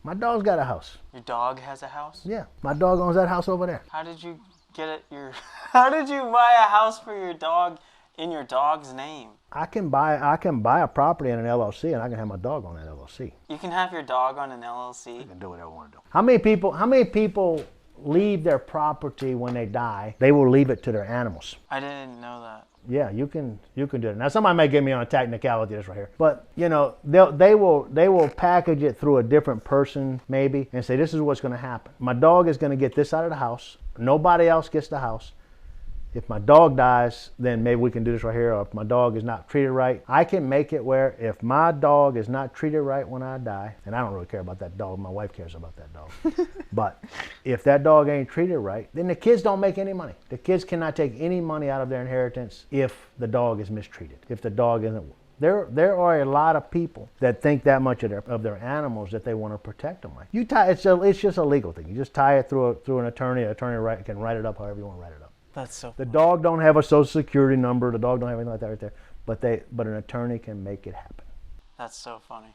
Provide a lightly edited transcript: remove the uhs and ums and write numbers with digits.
My dog's got a house. Your dog has a house? Yeah, my dog owns that house over there. How did you get it? How did you buy a house for your dog in your dog's name? I can buy a property in an LLC, and I can have my dog on that LLC. You can have your dog on an LLC? I can do whatever I want to do. How many people leave their property when they die? They will leave it to their animals. I didn't know that. Yeah, you can do it. Now somebody may get me on a technicality this right here, but you know they will package it through a different person maybe and say this is what's going to happen. My dog is going to get this out of the house. Nobody else gets the house. If my dog dies, then maybe we can do this right here. Or if my dog is not treated right, I can make it where if my dog is not treated right when I die, and I don't really care about that dog, my wife cares about that dog. But if that dog ain't treated right, then the kids don't make any money. The kids cannot take any money out of their inheritance if the dog is mistreated. If the dog isn't, there are a lot of people that think that much of their animals that they want to protect them. Like you tie, it's just a legal thing. You just tie it through an attorney. An attorney can write it up however you want to write it up. That's so The funny. dog don't have a social security number. The dog don't have anything like that right there. But an attorney can make it happen. That's so funny.